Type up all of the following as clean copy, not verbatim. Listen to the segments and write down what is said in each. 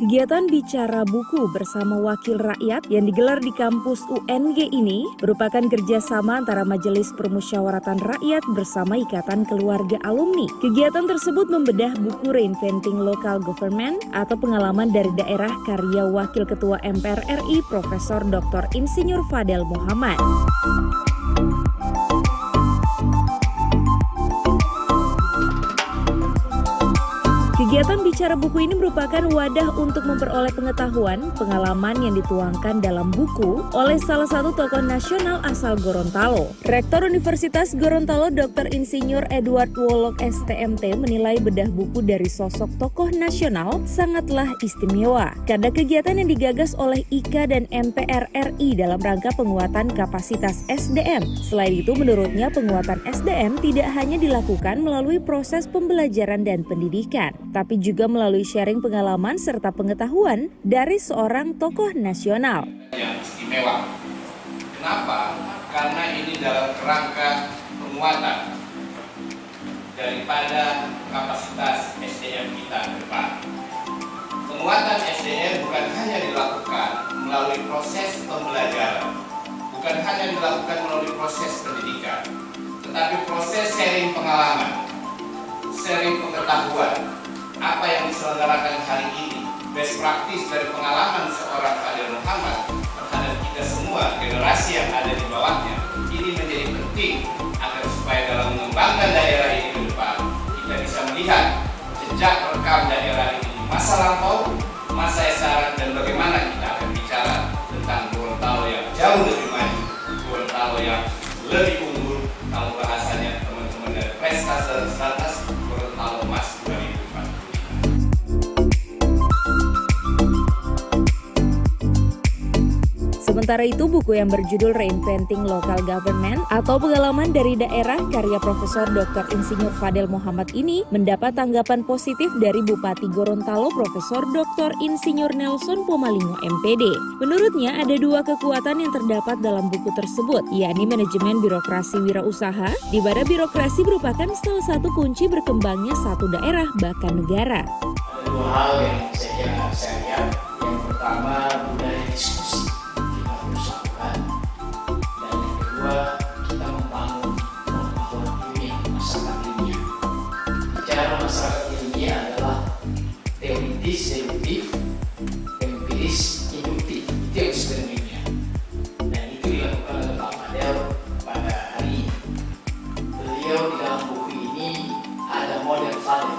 Kegiatan Bicara Buku bersama Wakil Rakyat yang digelar di kampus UNG ini merupakan kerjasama antara Majelis Permusyawaratan Rakyat bersama Ikatan Keluarga Alumni. Kegiatan tersebut membedah buku Reinventing Local Government atau pengalaman dari daerah karya Wakil Ketua MPR RI Profesor Dr. Insinyur Fadel Muhammad. Kegiatan Bicara Buku ini merupakan wadah untuk memperoleh pengetahuan, pengalaman yang dituangkan dalam buku oleh salah satu tokoh nasional asal Gorontalo. Rektor Universitas Gorontalo Dr. Insinyur Edward Wolok STMT menilai bedah buku dari sosok tokoh nasional sangatlah istimewa karena kegiatan yang digagas oleh IKA dan MPR RI dalam rangka penguatan kapasitas SDM. Selain itu, menurutnya penguatan SDM tidak hanya dilakukan melalui proses pembelajaran dan pendidikan, tapi juga melalui sharing pengalaman serta pengetahuan dari seorang tokoh nasional. Yang istimewa. Kenapa? Karena ini dalam kerangka penguatan daripada kapasitas SDM kita ke depan. Penguatan SDM bukan hanya dilakukan melalui proses pembelajaran, bukan hanya dilakukan melalui proses pendidikan, tetapi proses sharing pengalaman, sharing pengetahuan. Apa yang diselenggarakan hari ini, best practice dari pengalaman seorang Fadel Muhammad terhadap kita semua, generasi yang ada di bawahnya, ini menjadi penting agar supaya dalam mengembangkan daerah ini ke depan, kita bisa melihat jejak rekam daerah ini di masa lampau, masa sekarang, dan bagaimana kita akan bicara tentang Gorontalo yang jauh lebih maju, Gorontalo yang lebih unggul, kalau bahasanya teman-teman dari Prestasi dan Stratas, Gorontalo Mas 2040. Sementara itu, buku yang berjudul Reinventing Local Government atau pengalaman dari daerah karya Profesor Dr. Insinyur Fadel Muhammad ini mendapat tanggapan positif dari Bupati Gorontalo Profesor Dr. Insinyur Nelson Pomalingo MPD. Menurutnya ada dua kekuatan yang terdapat dalam buku tersebut, yakni manajemen birokrasi wirausaha, di mana birokrasi merupakan salah satu kunci berkembangnya satu daerah bahkan negara. Ada dua hal yang saya lihat. Yang pertama, budaya diskusi. Kita membangun pengetahuan ilmiah masyarakat ilmiah. Bicara masyarakat ilmiah adalah teoritis deduktif, empiris induktif. Itu yang disebut ilmiah. Dan itu dilakukan oleh Pak Fadel pada hari ini. Beliau di dalam buku ini ada model Fadel,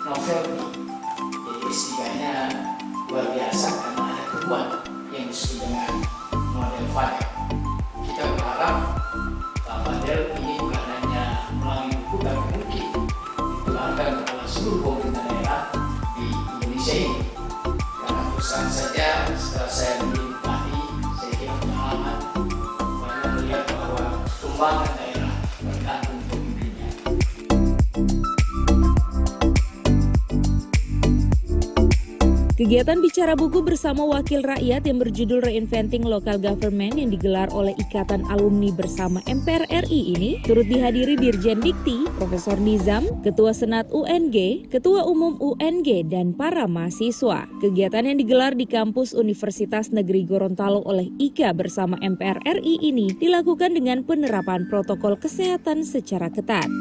novelty. Jadi istilahnya luar biasa karena ada keduan yang disebut dengan model Fadel. Kita berharap Pak Fadel ini bukan hanya melalui buku, tapi mungkin ditularkan kepada seluruh pemerintah daerah di Indonesia ini. Karena terus saja setelah saya menjadi bupati, saya kira pengalaman banyak melihat bahwa kembangan daerah tergantung pemimpinnya. Kegiatan Bicara Buku bersama Wakil Rakyat yang berjudul Reinventing Local Government yang digelar oleh Ikatan Alumni bersama MPR RI ini turut dihadiri Dirjen Dikti, Profesor Nizam, Ketua Senat UNG, Ketua Umum UNG, dan para mahasiswa. Kegiatan yang digelar di kampus Universitas Negeri Gorontalo oleh IKA bersama MPR RI ini dilakukan dengan penerapan protokol kesehatan secara ketat.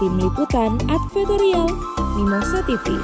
Tim Liputan Advertorial Mimosa TV.